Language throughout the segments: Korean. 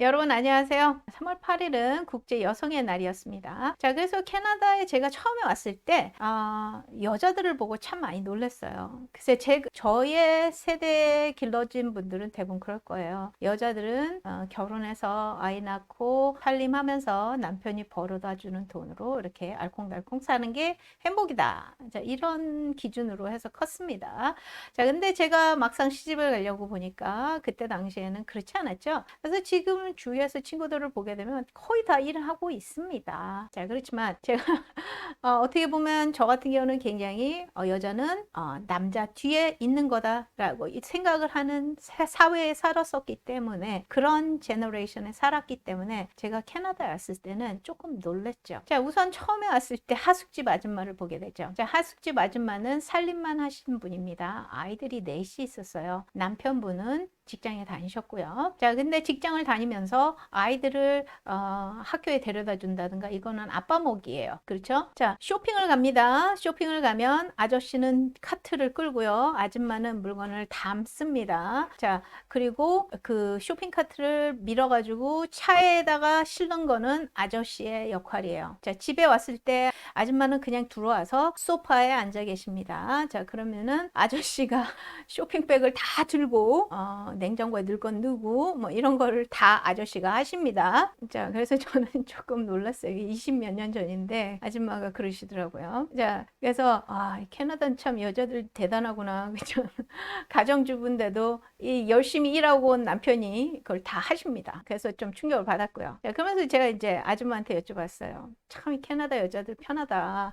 여러분 안녕하세요. 3월 8일은 국제 여성의 날이었습니다. 자, 그래서 캐나다에 제가 처음에 왔을 때 여자들을 보고 참 많이 놀랐어요. 글쎄 저의 세대에 길러진 분들은 대부분 그럴 거예요. 여자들은 결혼해서 아이 낳고 살림하면서 남편이 벌어다 주는 돈으로 이렇게 알콩달콩 사는 게 행복이다. 자, 이런 기준으로 해서 컸습니다. 자, 근데 제가 막상 시집을 가려고 보니까 그때 당시에는 그렇지 않았죠. 그래서 지금 주위에서 친구들을 보게 되면 거의 다 일을 하고 있습니다. 자, 그렇지만 제가 어떻게 보면 저 같은 경우는 굉장히 여자는 남자 뒤에 있는 거다라고 생각을 하는 사회에 살았었기 때문에 그런 제너레이션에 살았기 때문에 제가 캐나다에 왔을 때는 조금 놀랬죠. 자, 우선 처음에 왔을 때 하숙집 아줌마를 보게 되죠. 자, 하숙집 아줌마는 살림만 하시는 분입니다. 아이들이 넷이 있었어요. 남편분은 직장에 다니셨고요. 자, 근데 직장을 다니면서 아이들을 학교에 데려다 준다든가 이거는 아빠 목이에요. 그렇죠? 자, 쇼핑을 갑니다. 쇼핑을 가면 아저씨는 카트를 끌고요. 아줌마는 물건을 담습니다. 자, 그리고 그 쇼핑 카트를 밀어가지고 차에다가 실는 거는 아저씨의 역할이에요. 자, 집에 왔을 때 아줌마는 그냥 들어와서 소파에 앉아 계십니다. 자, 그러면은 아저씨가 쇼핑백을 다 들고 냉장고에 넣을 건 넣고 뭐 이런 거를 다 아저씨가 하십니다. 자, 그래서 저는 조금 놀랐어요. 20 몇 년 전인데 아줌마가 그러시더라고요. 자, 그래서 캐나다는 참 여자들 대단하구나. 그죠? 가정주부인데도 이 열심히 일하고 온 남편이 그걸 다 하십니다. 그래서 좀 충격을 받았고요. 자, 그러면서 제가 이제 아줌마한테 여쭤봤어요. 참 캐나다 여자들 편하다.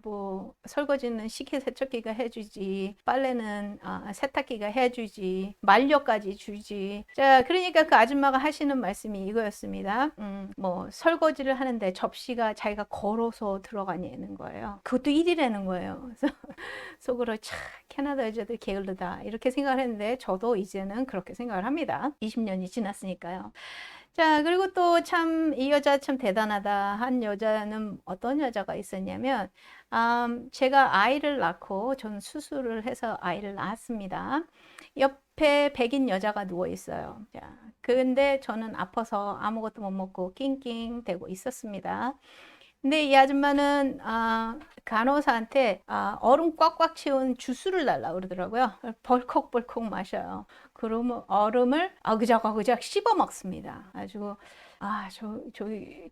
뭐 설거지는 식기세척기가 해주지, 빨래는 세탁기가 해주지, 만료까지 주지. 자, 그러니까 그 아줌마가 하시는 말씀이 이거였습니다. 뭐 설거지를 하는데 접시가 자기가 걸어서 들어가냐는 거예요. 그것도 일이라는 거예요. 그래서 속으로 참 캐나다 여자들 게을르다 이렇게 생각을 했는데 저도 이제는 그렇게 생각을 합니다. 20년이 지났으니까요. 자, 그리고 또 참 이 여자 참 대단하다 한 여자는 어떤 여자가 있었냐면 제가 아이를 낳고 저는 수술을 해서 아이를 낳았습니다. 옆에 백인 여자가 누워 있어요. 자, 근데 저는 아파서 아무것도 못 먹고 낑낑대고 있었습니다. 근데 이 아줌마는 간호사한테 얼음 꽉꽉 채운 주스를 달라고 그러더라고요. 벌컥벌컥 마셔요. 그러면 얼음을 아그작아그작 씹어 먹습니다. 아주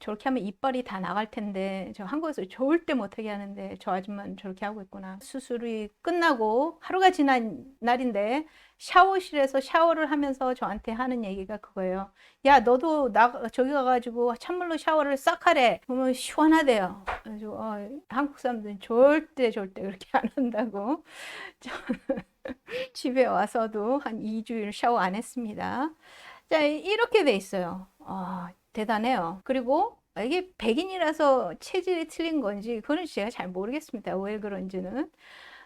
저렇게 하면 이빨이 다 나갈 텐데 저 한국에서 절대 못하게 하는데 저 아줌마는 저렇게 하고 있구나. 수술이 끝나고 하루가 지난 날인데 샤워실에서 샤워를 하면서 저한테 하는 얘기가 그거예요. 야, 너도 저기 가가지고 찬물로 샤워를 싹 하래. 그러면 시원하대요. 그래서 한국 사람들은 절대 그렇게 안 한다고. 집에 와서도 한 2주일 샤워 안 했습니다. 자, 이렇게 돼 있어요. 대단해요. 그리고 이게 백인이라서 체질이 틀린 건지 그건 제가 잘 모르겠습니다. 왜 그런지는.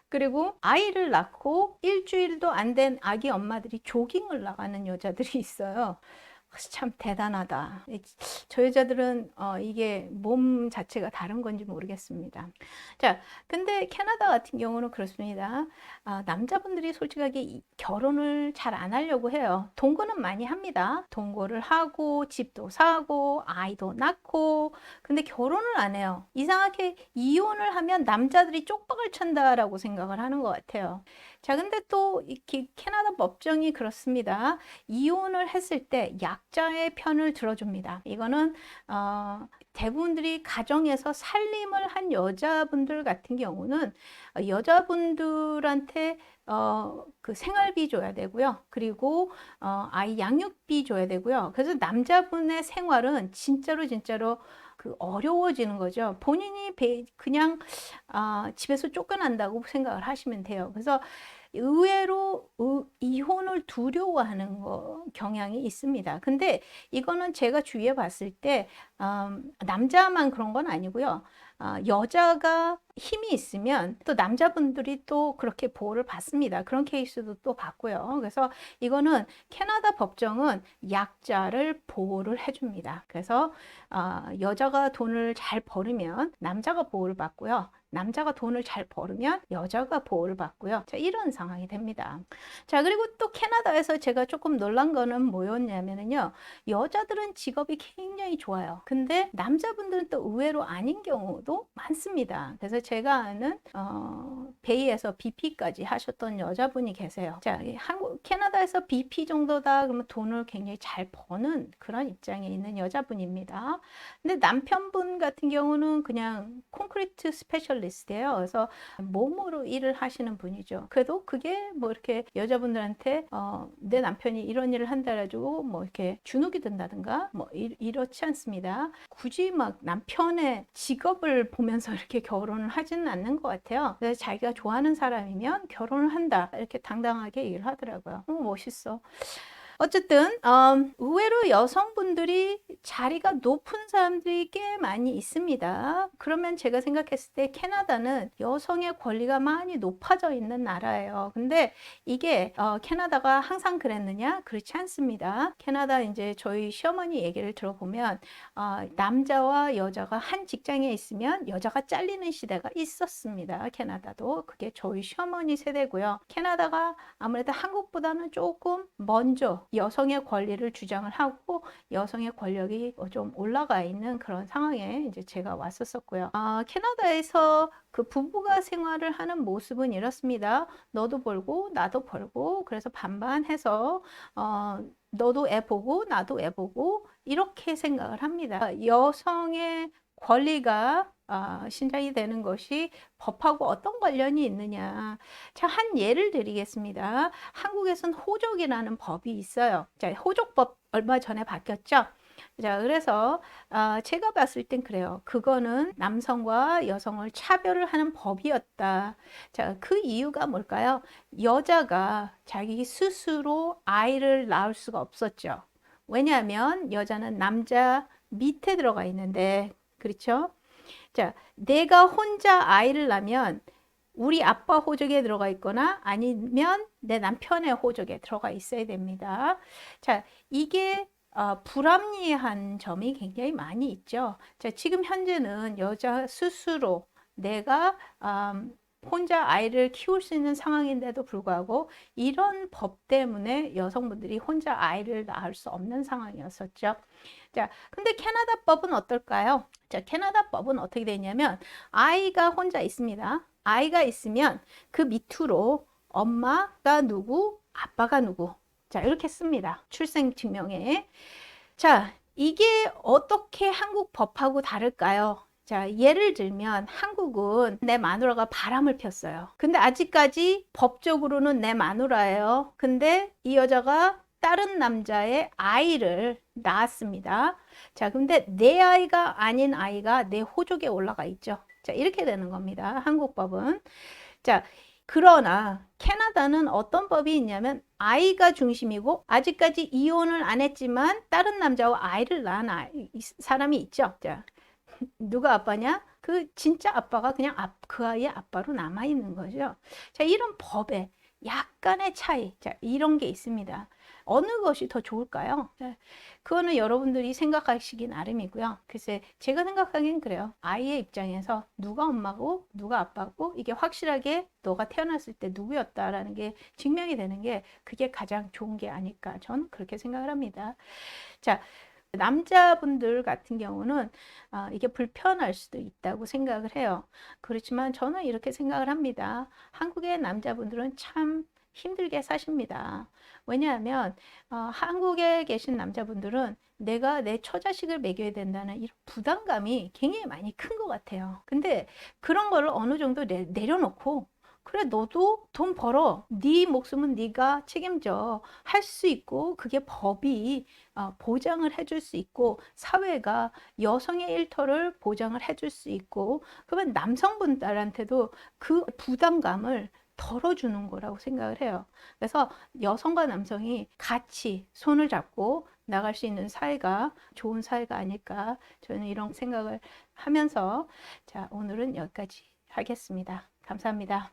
그리고 아이를 낳고 일주일도 안 된 아기 엄마들이 조깅을 나가는 여자들이 있어요. 참 대단하다. 저 여자들은 이게 몸 자체가 다른 건지 모르겠습니다. 자, 근데 캐나다 같은 경우는 그렇습니다. 남자분들이 솔직하게 결혼을 잘 안 하려고 해요. 동거는 많이 합니다. 동거를 하고 집도 사고 아이도 낳고 근데 결혼을 안 해요. 이상하게 이혼을 하면 남자들이 쪽박을 찬다라고 생각을 하는 것 같아요. 자, 근데 또 캐나다 법정이 그렇습니다. 이혼을 했을 때 약자의 편을 들어줍니다. 이거는 대부분들이 가정에서 살림을 한 여자분들 같은 경우는 여자분들한테 그 생활비 줘야 되고요. 그리고 아이 양육비 줘야 되고요. 그래서 남자분의 생활은 진짜로 그 어려워지는 거죠. 본인이 그냥 집에서 쫓겨난다고 생각을 하시면 돼요. 그래서 의외로 이혼을 두려워하는 경향이 있습니다. 근데 이거는 제가 주위에 봤을 때 남자만 그런 건 아니고요. 여자가 힘이 있으면 또 남자분들이 또 그렇게 보호를 받습니다. 그런 케이스도 또 봤고요. 그래서 이거는 캐나다 법정은 약자를 보호를 해줍니다. 그래서 여자가 돈을 잘 벌으면 남자가 보호를 받고요. 남자가 돈을 잘 벌으면 여자가 보호를 받고요. 자, 이런 상황이 됩니다. 자, 그리고 또 캐나다에서 제가 조금 놀란 거는 뭐였냐면요. 여자들은 직업이 굉장히 좋아요. 근데 남자분들은 또 의외로 아닌 경우도 많습니다. 그래서 제가 아는 베이에서 BP까지 하셨던 여자분이 계세요. 자, 캐나다에서 BP 정도다 그러면 돈을 굉장히 잘 버는 그런 입장에 있는 여자분입니다. 근데 남편분 같은 경우는 그냥 콘크리트 스페셜리스트예요. 그래서 몸으로 일을 하시는 분이죠. 그래도 그게 뭐 이렇게 여자분들한테 내 남편이 이런 일을 한다 해가지고 뭐 이렇게 주눅이 든다든가 뭐 이렇지 않습니다. 굳이 막 남편의 직업을 보면서 이렇게 결혼을 하지는 않는 것 같아요. 그래서 자기가 좋아하는 사람이면 결혼을 한다 이렇게 당당하게 얘기를 하더라고요. 멋있어. 어쨌든 의외로 여성분들이 자리가 높은 사람들이 꽤 많이 있습니다. 그러면 제가 생각했을 때 캐나다는 여성의 권리가 많이 높아져 있는 나라예요. 근데 이게 캐나다가 항상 그랬느냐? 그렇지 않습니다. 캐나다 이제 저희 시어머니 얘기를 들어보면 남자와 여자가 한 직장에 있으면 여자가 잘리는 시대가 있었습니다. 캐나다도. 그게 저희 시어머니 세대고요. 캐나다가 아무래도 한국보다는 조금 먼저 여성의 권리를 주장을 하고 여성의 권력이 좀 올라가 있는 그런 상황에 이제 제가 왔었었고요. 캐나다에서 그 부부가 생활을 하는 모습은 이렇습니다. 너도 벌고 나도 벌고 그래서 반반해서 너도 애 보고 나도 애 보고 이렇게 생각을 합니다. 여성의 권리가 신장이 되는 것이 법하고 어떤 관련이 있느냐. 자, 한 예를 드리겠습니다. 한국에서는 호족이라는 법이 있어요. 자, 호족법 얼마 전에 바뀌었죠. 자, 그래서 제가 봤을 땐 그래요. 그거는 남성과 여성을 차별을 하는 법이었다. 자, 그 이유가 뭘까요? 여자가 자기 스스로 아이를 낳을 수가 없었죠. 왜냐하면 여자는 남자 밑에 들어가 있는데, 그렇죠? 자, 내가 혼자 아이를 낳으면 우리 아빠 호적에 들어가 있거나 아니면 내 남편의 호적에 들어가 있어야 됩니다. 자, 이게 불합리한 점이 굉장히 많이 있죠. 자, 지금 현재는 여자 스스로 내가 혼자 아이를 키울 수 있는 상황인데도 불구하고 이런 법 때문에 여성분들이 혼자 아이를 낳을 수 없는 상황이었었죠. 자, 근데 캐나다 법은 어떨까요? 자, 캐나다 법은 어떻게 되냐면 아이가 혼자 있습니다. 아이가 있으면 그 밑으로 엄마가 누구, 아빠가 누구. 자, 이렇게 씁니다. 출생증명에. 자, 이게 어떻게 한국 법하고 다를까요? 자, 예를 들면 한국은 내 마누라가 바람을 폈어요. 근데 아직까지 법적으로는 내 마누라예요. 근데 이 여자가 다른 남자의 아이를 낳았습니다. 자, 근데 내 아이가 아닌 아이가 내 호적에 올라가 있죠. 자, 이렇게 되는 겁니다. 한국 법은. 자, 그러나 캐나다는 어떤 법이 있냐면 아이가 중심이고 아직까지 이혼을 안 했지만 다른 남자와 아이를 낳은 사람이 있죠. 자, 누가 아빠냐? 그 진짜 아빠가 그냥 그 아이의 아빠로 남아 있는 거죠. 자, 이런 법에 약간의 차이, 자, 이런 게 있습니다. 어느 것이 더 좋을까요? 자, 그거는 여러분들이 생각하시기 나름이고요. 글쎄, 제가 생각하기엔 그래요. 아이의 입장에서 누가 엄마고 누가 아빠고 이게 확실하게 너가 태어났을 때 누구였다라는 게 증명이 되는 게 그게 가장 좋은 게 아닐까. 전 그렇게 생각을 합니다. 자, 남자분들 같은 경우는 이게 불편할 수도 있다고 생각을 해요. 그렇지만 저는 이렇게 생각을 합니다. 한국의 남자분들은 참 힘들게 사십니다. 왜냐하면 한국에 계신 남자분들은 내가 내 처자식을 먹여야 된다는 이런 부담감이 굉장히 많이 큰 것 같아요. 근데 그런 거를 어느 정도 내려놓고 그래, 너도 돈 벌어. 네 목숨은 네가 책임져. 할 수 있고 그게 법이 보장을 해줄 수 있고 사회가 여성의 일터를 보장을 해줄 수 있고 그러면 남성분들한테도 그 부담감을 덜어주는 거라고 생각을 해요. 그래서 여성과 남성이 같이 손을 잡고 나갈 수 있는 사회가 좋은 사회가 아닐까, 저는 이런 생각을 하면서 자, 오늘은 여기까지 하겠습니다. 감사합니다.